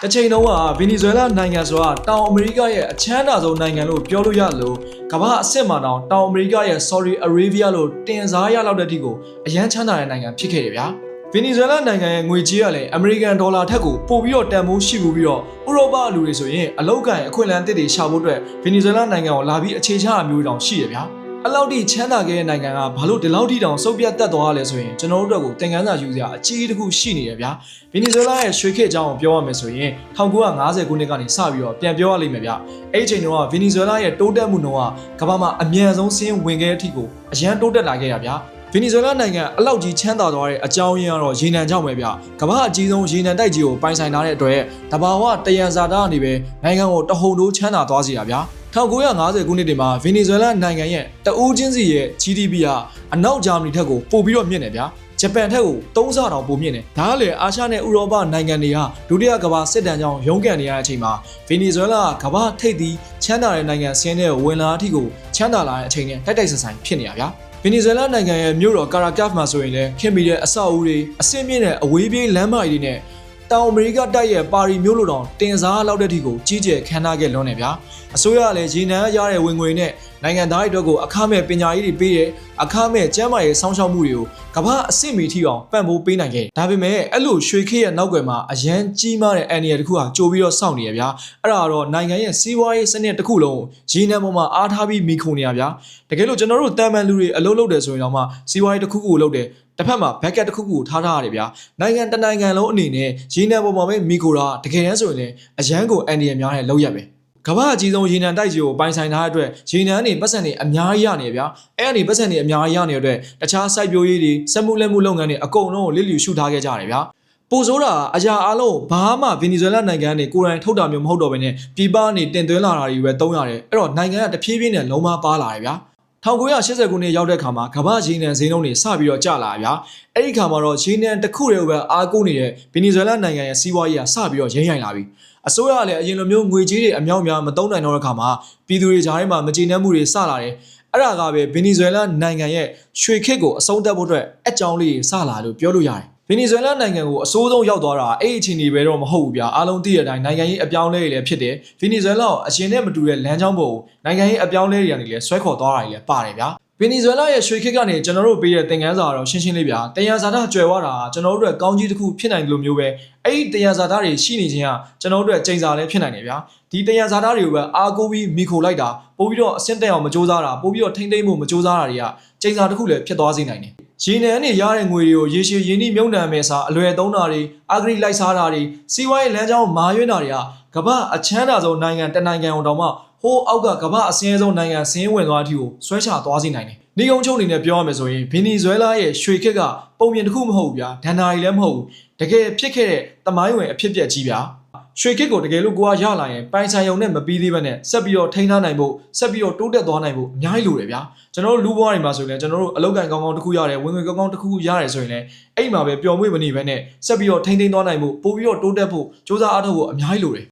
တစ်ချိန်လုံးကဗင်နီဇွဲလားနိုင်ငံဆိုတာတောင်အမေရိကရဲ့အချမ်းသာဆုံးနိုင်ငံလို့ပြောလို့ရလို့ကမ္ဘာအဆင့်မှာတောင်တောင်အမေရိကရဲ့ Saudi Arabia လို့တင်စားရလောက်တဲ့အထိကိုအရန်ချမ်းသာတဲ့နိုင်ငံဖြစ်ခဲ့တယ်ဗျာဗင်နီဇွဲလားနိုင်ငံရဲ့ငွေကြေးကလည်းအမေရိကန်ဒေါ်လာထက်ကိုပိုပြီးတော့တန်ဖိုးရှိပြီးတော့ဥရောပလူတွေဆိုရင်အလောက်ကန်အခွင့်အလမ်းတစ်တွေရှာဖို့အတွက်ဗင်နီဇွဲလားနိုင်ငံကိုလာပြီးအခြေချအမျိုးတောင်ရှိရဗျာအဲ့လောက်ထိချမ်းသာခဲ့တဲ့နိုင်ငံကဘာလို့ဒီလောက်ထိတောင်စုပ်ပြတ်တက်သွားရလဲဆိုရင်ကျွန်တော်တို့အတွက်ကိုသင်ခန်းစာယူစရာအကြီးတစ်ခုရှိနေရဗျာဗင်နီဇွဲလားရဲ့ရွှေခေတ်အကြောင်းကိုပြောရမယ်ဆိုရင်1950ခုနှစ်ကနေစပြီးတော့ပြန်ပြောရလိမ့်မယ်ဗျာအဲ့ဒီအချိန်တုန်းကဗင်နီဇွဲလားရဲ့တိုးတက်မှုနှုန်းကကမ္ဘာမှာအမြန်ဆုံးဆင်းဝင်ခဲ့တဲ့အထိကိုအရန်တိုးတက်လာခဲ့ရဗျာဗင်နီဇွဲလားနိုင်ငံအလောက်ကြီးချမ်းသာသွားတဲ့အကြောင်းရင်းကတော့ရေနံကြောင့်ပဲဗျကမ္ဘာအကြီးဆုံးရေနံတိုက်ကြီးကိုပိုင်ဆိုင်ထားတဲ့အတွက်တဘာဝတယံဇာတာကနေပဲနိုင်ငံကိုတဟုန်ထိုးချမ်းသာသွားစေတာဗျာ1950ခုနှစ်တွေမှာဗင်နီဇွဲလားနိုင်ငံရဲ့တဦးချင်းစီရဲ့ GDP ကအနောက်ဂျာမနီထက်ကိုပိုပြီးတော့မြင့်တယ်ဗျာဂျပန်ထက်ကို3ဆတောင်ပိုမြင့်တယ်ဒါကလေအာရှနဲ့ဥရောပနိုင်ငံတွေကဒုတိယကမ္ဘာစစ်တမ်းကြောင့်ရုန်းကန်နေရတဲ့အချိန်မှာဗင်နီဇွဲလားကကမ္ဘာထိပ်သီးချမ်းသာတဲ့နိုင်ငံဆင်းတဲ့ဝင်လာအထိကိုချမ်းသာလာတဲ့အချိန်နဲ့တိုက်တိုက်ဆိုင်ဖြစ်နေရဗျာဗင်နီဇွဲလားနိုင်ငံရဲ့မြို့တော်ကာရာကတ်မှာဆိုရင်လည်းခင်ပြီးတဲ့အဆောက်အဦတွေအဆင့်မြင့်တဲ့အဝေးပြေးလမ်းမကြီးတွေနဲ့တောင်အမေရိကတိုက်ရဲ့ပါရီမြို့လိုတောင်တင်စားလောက်တဲ့အထိကိုကြီးကျယ်ခမ်းနားခဲ့လွန်းနေဗျာအစိုးရကလည်းရေနံရတဲ့ဝင်ငွေနဲ့နိုင်ငံသားတွေအတွက်ကိုအခမဲ့ပညာရေးတွေပေးတယ်အခမဲ့ကျန်းမာရေးစောင့်ရှောက်မှုတွေကိုကမ္ဘာအဆင့်မီထိအောင်ပံ့ပိုးပေးနိုင်ခဲ့ဒါပေမဲ့အဲ့လိုရွှေခေတ်ရဲ့နောက်ွယ်မှာအရန်ကြီးမားတဲ့အန်ဒီရတစ်ခုဟာကြိုပြီးတော့စောင့်နေရဗျာအဲ့ဒါတော့နိုင်ငံရဲ့စီးပွားရေးစနစ်တစ်ခုလုံးရေနံပေါ်မှာအားထားပြီးမိခုံနေရဗျာတကယ်လို့ကျွန်တော်တို့တန်ပန်လူတွေအလုပ်လုပ်တယ်ဆိုရင်တော့မှစီးပွားရေးတစ်ခုခုလုပ်တယ်တစ်ဖက်မှာ backup တစ်ခုခုထားထားရတယ်ဗျာနိုင်ငံတနိုင်ငံလုံးအနေနဲ့ရေနံပေါ်မှာပဲမိခိုတာတကယ်တမ်းဆိုရင်လည်းအရန်ကိုအန်ဒီရများတဲ့လောက်ရပဲကမ္ဘာအကြီးဆုံးရေနံတိုက်ကြီးကိုပိုင်ဆိုင်ထားတဲ့အတွက်ရေနံနေပတ်စံနေအများကြီးရနေဗျာအဲ့အနေပတ်စံနေအများကြီးရနေတဲ့အတွက်တခြားစိုက်ပျိုးရေးတွေစက်မှုလက်မှုလုပ်ငန်းတွေအကုန်လုံးကိုလစ်လျူရှုထားခဲ့ကြတယ်ဗျာပိုဆိုးတာအရာအလုံးဘာမှဗင်နီဇွဲလားနိုင်ငံကနေကိုယ်တိုင်ထုတ်တာမျိုးမဟုတ်တော့ဘဲနဲ့ပြည်ပကနေတင်သွင်းလာတာတွေပဲသုံးရတယ်အဲ့တော့နိုင်ငံကတဖြည်းဖြည်းနဲ့လုံးမပါလာတယ်ဗျာ1980ခုနှစ်ရောက်တဲ့အခါမှာကမ္ဘာရေနံဈေးနှုန်းတွေစပြီးတော့ကျလာဗျာအဲ့ဒီအခါမှာတော့ရေနံတစ်ခုတည်းပဲအားကိုးနေတဲ့ဗင်နီဇွဲလားနိုင်ငံရဲ့စီးပွားရေးကစပြီးတော့ရိမ့်ရိုင်လာပြီအစိုးရကလည်းအရင်လိုမျိုးငွေကြေးတွေအမြောက်များမသုံးနိုင်တော့တဲ့အခါမှာပြည်သူတွေကြားထဲမှာမကျေနပ်မှုတွေစလာတယ်အဲ့ဒါကပဲဗင်နီဇွဲလားနိုင်ငံရဲ့ရွှေခေတ်ကိုအဆုံးသတ်ဖို့အတွက်အကြောင်းလေးစလာလို့ပြောလို့ရတယ်ဗင်နီဇွဲလားနိုင်ငံကိုအဆိုးဆုံးရောက်သွားတာအဲ့အချိန်တွေပဲတော့မဟုတ်ဘူးဗျာအားလုံးသိတဲ့အတိုင်းနိုင်ငံရေးအပြောင်းလဲတွေလည်းဖြစ်တယ်ဗင်နီဇွဲလားကိုအရင်နဲ့မတူတဲ့လမ်းကြောင်းပေါ်ကိုနိုင်ငံရေးအပြောင်းလဲတွေကနေလည်းဆွဲခေါ်သွားတာတွေလည်းပါတယ်ဗျာဗင်နီဇွဲလားရဲ့ရွှေခေတ်ကနေကျွန်တော်တို့ပေးတဲ့သင်ခန်းစာတော့ရှင်းရှင်းလေးဗျာတယံဇာတကျွယ်ဝတာကျွန်တော်တို့အတွက်ကောင်းကြီးတစ်ခုဖြစ်နိုင်တယ်လို့မျိုးပဲအဲ့ဒီတယံဇာတတွေရှိနေခြင်းကကျွန်တော်တို့အတွက်ချိန်စာလည်းဖြစ်နိုင်တယ်ဗျာဒီတယံဇာတတွေကိုပဲအားကိုးပြီးမိခိုလိုက်တာပို့ပြီးတော့အဆင့်တက်အောင်မကြိုးစားတာပို့ပြီးတော့ထိမ့်သိမ့်ဖို့မကြိုးစားတာတွေကချိန်စာတစ်ခုလည်းဖြစ်သွားစေနိုင်တယ်ရေနံနဲ့ရတဲ့ငွေတွေကိုရေရှည်ရင်းနှီးမြုပ်နှံမဲ့စာအလွယ်သုံးတာတွေအဂရိလိုက်စားတာတွေစီးပွားရေးလမ်းကြောင်းမာရွေးတာတွေကကမ္ဘာအချမ်းသာဆုံးနိုင်ငံတနိုင်ငံအောင်တောင်မှဟိုးအောက်ကကမ္ဘာအစင်းဆုံးနိုင်ငံဆင်းဝင်သွားတဲ့အထိကိုဆွဲချသွားစေနိုင်တယ်နေကုန်းချုပ်အနေနဲ့ပြောရမယ်ဆိုရင်ဗင်နီဇွဲလားရဲ့ရွှေခေတ်ကပုံပြင်တစ်ခုမဟုတ်ဘူးဗျာဒဏ္ဍာရီလည်းမဟုတ်ဘူးတကယ်ဖြစ်ခဲ့တဲ့သမိုင်းဝင်အဖြစ်ပြက်ကြီးဗျာရွှေခေတ်ကိုတကယ်လို့ကိုကရလာရင်ပိုင်ဆိုင်ရုံနဲ့မပြီးသေးဘဲနဲ့ဆက်ပြီးတော့ထိန်းထားနိုင်ဖို့ဆက်ပြီးတော့တိုးတက်သွားနိုင်ဖို့အများကြီးလိုတယ်ဗျာကျွန်တော်တို့လူဘွားတွေမှာဆိုရင်ကျွန်တော်တို့အလောက်ကန်ကောင်းကောင်းတစ်ခုရတယ်ဝင်ငွေကောင်းကောင်းတစ်ခုရတယ်ဆိုရင်လည်းအဲ့မှာပဲပျော်မွေ့မနေဘဲနဲ့ဆက်ပြီးတော့ထိန်းသိမ်းသွားနိုင်ဖို့ပို့ပြီးတော့တိုးတက်ဖို့စ조사အားထုတ်ဖို့အများကြီးလိုတယ်